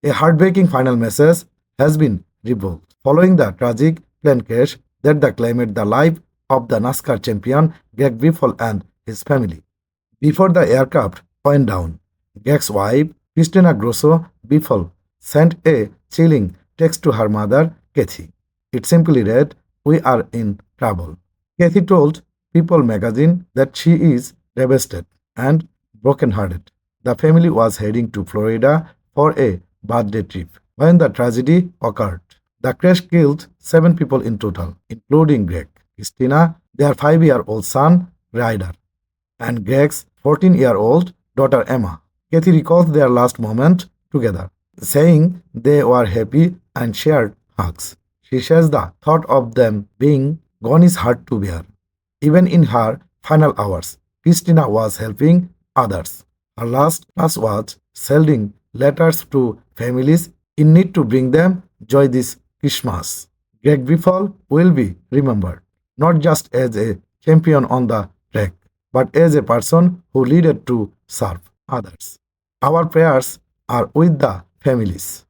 A heartbreaking final message has been revealed following the tragic plane crash that claimed the life of the NASCAR champion Greg Biffle and his family. Before the aircraft went down, Greg's wife, Christina Grosso Biffle, sent a chilling text to her mother, Kathy. It simply read, "We are in trouble." Kathy told People magazine that she is devastated and brokenhearted. The family was heading to Florida for a birthday trip when the tragedy occurred. The crash killed 7 people in total, including Greg, Christina, their 5-year-old son, Ryder, and Greg's 14-year-old daughter Emma. Kathy recalls their last moment together, saying they were happy and shared hugs. She says the thought of them being gone is hard to bear. Even in her final hours, Christina was helping others. Her last task was sending letters to families in need to bring them joy this Christmas. Greg Biffle will be remembered not just as a champion on the track, but as a person who needed to serve others. Our prayers are with the families.